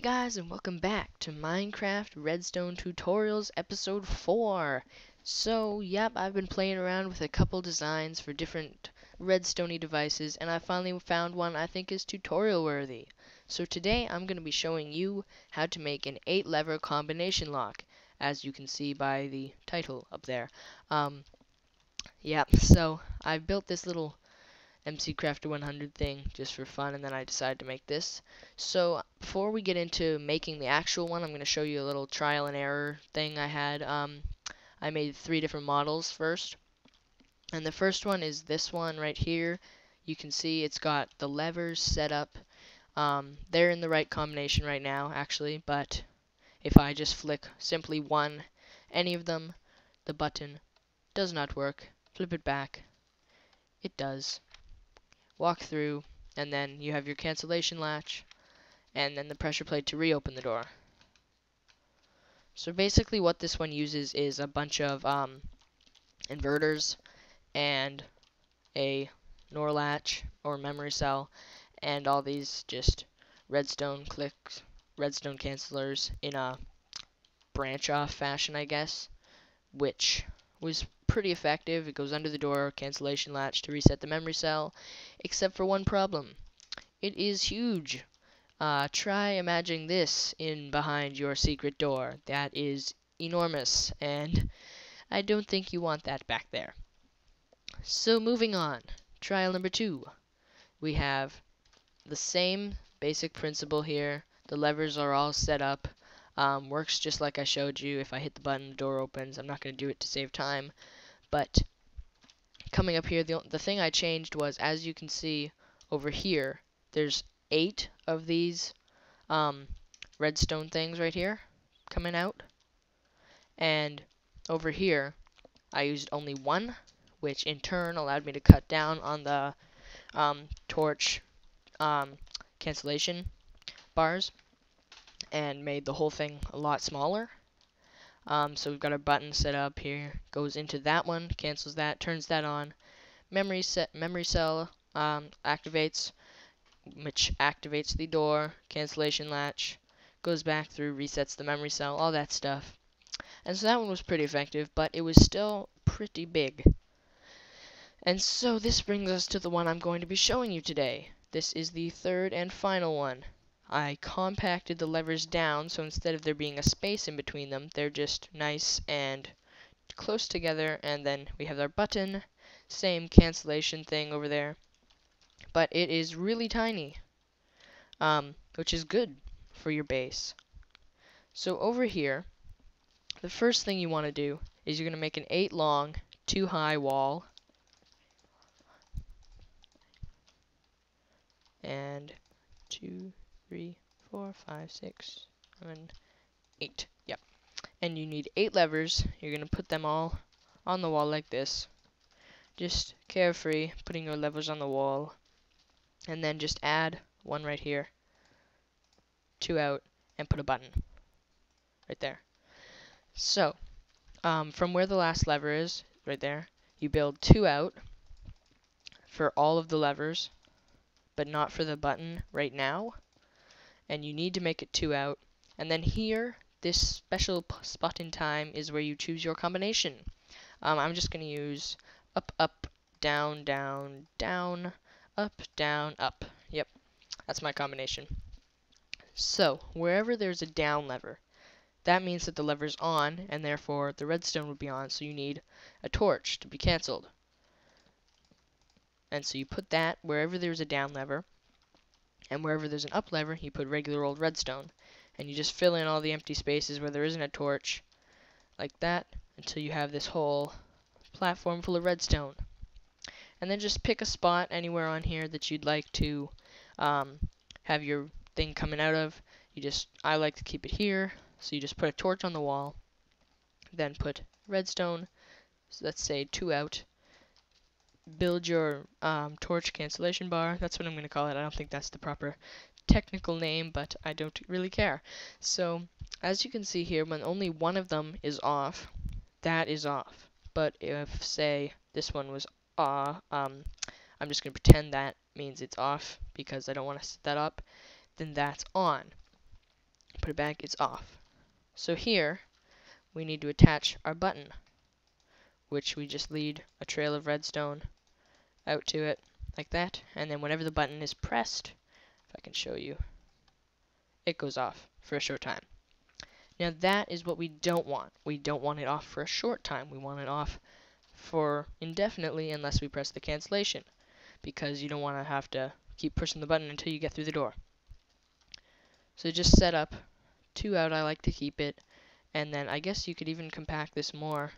guys, and welcome back to Minecraft-Redstone Tutorials Episode 4. Yep, I've been playing around with a couple designs for different redstone-y devices, and I finally found one I think is tutorial-worthy. So today, I'm going to be showing you how to make an 8-lever combination lock, as you can see by the title up there. So I've built this little MC Crafter 100 thing just for fun, and then I decided to make this. So before we get into making the actual one, I'm going to show you a little trial and error thing I had. I made 3 different models first, and the first one is this one right here. You can see it's got the levers set up. They're in the right combination right now, actually, but if I just flick simply any of them, the button does not work. Flip it back, it does. Walk through, and then you have your cancellation latch, and then the pressure plate to reopen the door. So basically what this one uses is a bunch of inverters and a NOR latch or memory cell, and all these just redstone cancelers in a branch off fashion, I guess, which was pretty effective. It goes under the door, cancellation latch to reset the memory cell, except for one problem. It is huge. Try imagining this in behind your secret door. That is enormous, and I don't think you want that back there. So moving on, trial number 2. We have the same basic principle here. The levers are all set up. Works just like I showed you. If I hit the button, the door opens. I'm not going to do it to save time, but coming up here, the thing I changed was, as you can see over here, there's 8 of these redstone things right here coming out, and over here I used only 1, which in turn allowed me to cut down on the torch cancellation bars and made the whole thing a lot smaller. So we've got our button set up here, goes into that one, cancels that, turns that on, memory cell activates, which activates the door, cancellation latch, goes back through, resets the memory cell, all that stuff. And so that one was pretty effective, but it was still pretty big. And so this brings us to the one I'm going to be showing you today. This is the third and final one. I compacted the levers down, so instead of there being a space in between them, they're just nice and close together, and then we have our button, same cancellation thing over there, but it is really tiny, which is good for your base. So over here, the first thing you want to do is you're going to make an 8 long, 2 high wall, and 2, 3, 4, 5, 6, 7, 8. Yep. And you need 8 levers. You're going to put them all on the wall like this. Just carefree, putting your levers on the wall. And then just add 1 right here, 2 out, and put a button right there. So, from where the last lever is, right there, you build 2 out for all of the levers, but not for the button right now. And you need to make it 2 out. And then here, this special spot in time is where you choose your combination. I'm just going to use up, up, down, down, down, up, down, up. Yep, that's my combination. So, wherever there's a down lever, that means that the lever's on, and therefore the redstone would be on, so you need a torch to be cancelled. And so you put that wherever there's a down lever, and wherever there's an up lever, you put regular old redstone. And you just fill in all the empty spaces where there isn't a torch, like that, until you have this whole platform full of redstone. And then just pick a spot anywhere on here that you'd like to have your thing coming out of. I like to keep it here, so you just put a torch on the wall, then put redstone, so let's say 2 out, build your torch cancellation bar. That's what I'm going to call it. I don't think that's the proper technical name, but I don't really care. So as you can see here, when only one of them is off, that is off. But if, say, this one was I'm just going to pretend that means it's off because I don't want to set that up, then that's on. Put it back, it's off. So here, we need to attach our button, which we just lead a trail of redstone out to it, like that, and then whenever the button is pressed, if I can show you, it goes off for a short time. Now that is what we don't want. We don't want it off for a short time. We want it off for indefinitely unless we press the cancellation, because you don't want to have to keep pushing the button until you get through the door. So just set up 2 out, I like to keep it, and then I guess you could even compact this more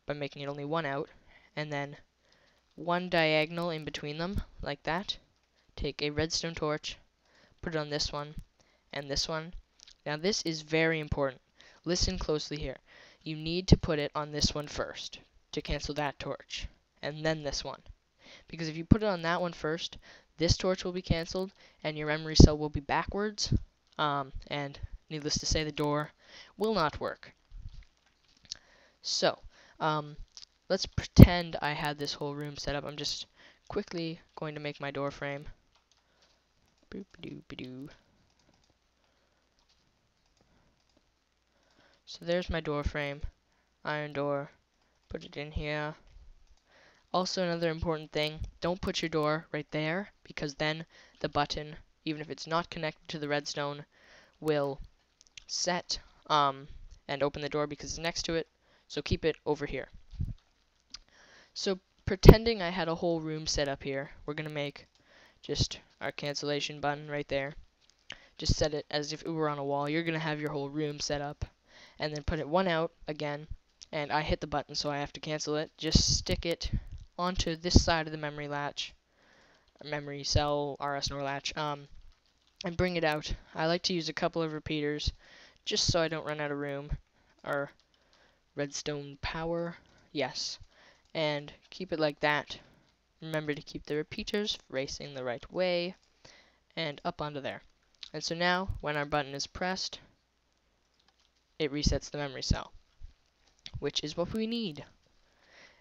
by making it only 1 out, and then 1 diagonal in between them, like that. Take a redstone torch, put it on this one, and this one. Now this is very important. Listen closely here. You need to put it on this one first to cancel that torch, and then this one. Because if you put it on that one first, this torch will be canceled, and your memory cell will be backwards, and needless to say, the door will not work. So, let's pretend I had this whole room set up. I'm just quickly going to make my door frame. Boop-a-doo-ba-doo. So there's my door frame, iron door, put it in here. Also another important thing, don't put your door right there, because then the button, even if it's not connected to the redstone, will set and open the door because it's next to it, so keep it over here. So pretending I had a whole room set up here, we're going to make just our cancellation button right there. Just set it as if it were on a wall. You're going to have your whole room set up. And then put it 1 out again, and I hit the button so I have to cancel it. Just stick it onto this side of the memory latch, memory cell, RS NOR latch, and bring it out. I like to use a couple of repeaters just so I don't run out of room, or redstone power, yes, and keep it like that. Remember to keep the repeaters facing the right way, and up onto there. And so now, when our button is pressed, it resets the memory cell, which is what we need.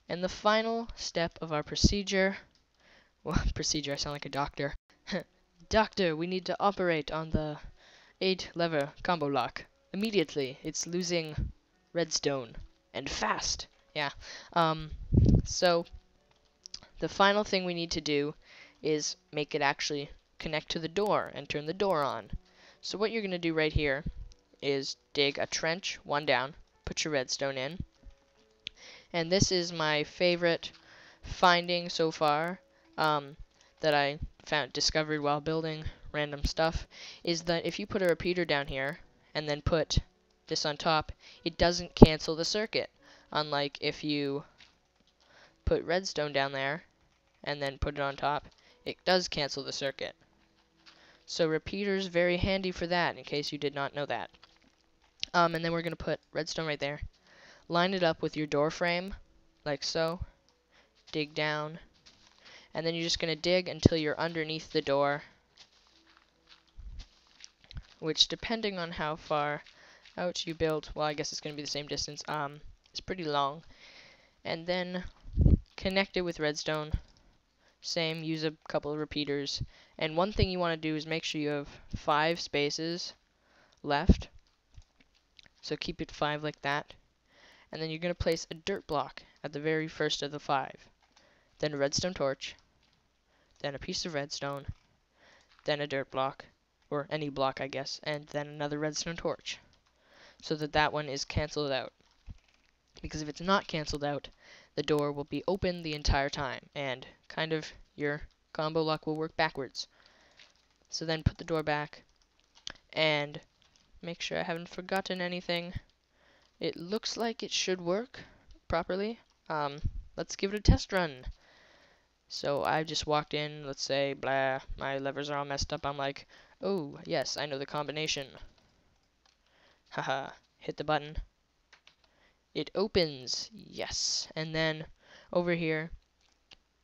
And the final step of our procedure, well, procedure, I sound like a doctor. Doctor, we need to operate on the 8-lever combo lock. Immediately, it's losing redstone, and fast. Yeah, so the final thing we need to do is make it actually connect to the door and turn the door on. So what you're going to do right here is dig a trench 1 down, put your redstone in, and this is my favorite finding so far that I discovered while building random stuff, is that if you put a repeater down here and then put this on top, it doesn't cancel the circuit, unlike if you put redstone down there and then put it on top, it does cancel the circuit. So repeaters very handy for that, in case you did not know that. And then we're going to put redstone right there. Line it up with your door frame, like so. Dig down. And then you're just going to dig until you're underneath the door. Which, depending on how far out you build, well, I guess it's going to be the same distance. It's pretty long. And then connect it with redstone. Same, use a couple of repeaters. And one thing you want to do is make sure you have 5 spaces left. So keep it 5 like that. And then you're going to place a dirt block at the very first of the 5. Then a redstone torch. Then a piece of redstone. Then a dirt block. Or any block, I guess. And then another redstone torch. So that that one is cancelled out. Because if it's not cancelled out, the door will be open the entire time. And kind of your combo lock will work backwards. So then put the door back. And make sure I haven't forgotten anything. It looks like it should work properly. Let's give it a test run. So I just walked in, let's say, blah, my levers are all messed up. I'm like, oh, yes, I know the combination. Haha, hit the button. It opens, yes. And then over here,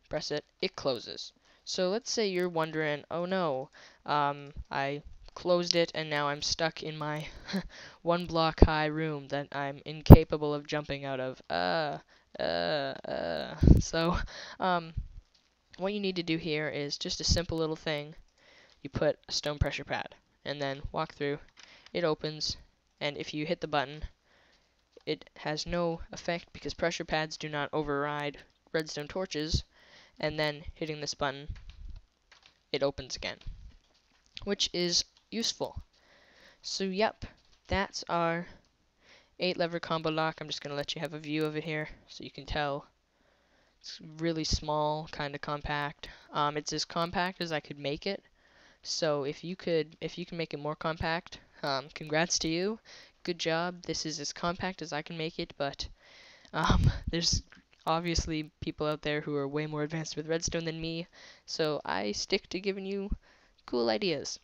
press it, it closes. So let's say you're wondering, oh no, I closed it and now I'm stuck in my 1 block high room that I'm incapable of jumping out of. So, what you need to do here is just a simple little thing. You put a stone pressure pad and then walk through. it opens, and if you hit the button, it has no effect because pressure pads do not override redstone torches, and then hitting this button, it opens again, which is useful. So yep, that's our 8 lever combo lock. I'm just going to let you have a view of it here so you can tell. It's really small, kind of compact. It's as compact as I could make it. So if you can make it more compact, congrats to you. Good job. This is as compact as I can make it, but there's obviously people out there who are way more advanced with redstone than me, so I stick to giving you cool ideas.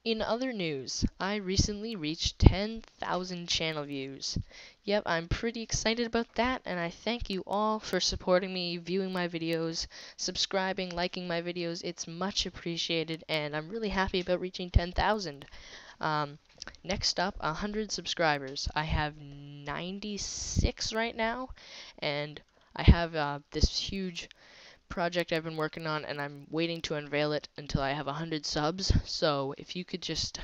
In other news, I recently reached 10,000 channel views. Yep, I'm pretty excited about that, and I thank you all for supporting me, viewing my videos, subscribing, liking my videos. It's much appreciated, and I'm really happy about reaching 10,000. Next up, 100 subscribers. I have 96 right now, and I have this huge project I've been working on, and I'm waiting to unveil it until I have 100 subs. So if you could just,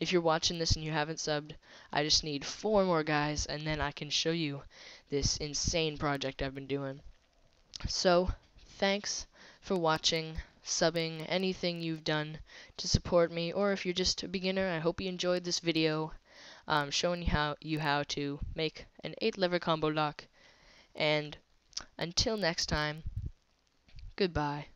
if you're watching this and you haven't subbed, I just need 4 more guys, and then I can show you this insane project I've been doing. So thanks for watching, subbing, anything you've done to support me, or if you're just a beginner, I hope you enjoyed this video showing you how to make an 8 lever combo lock. And until next time, goodbye.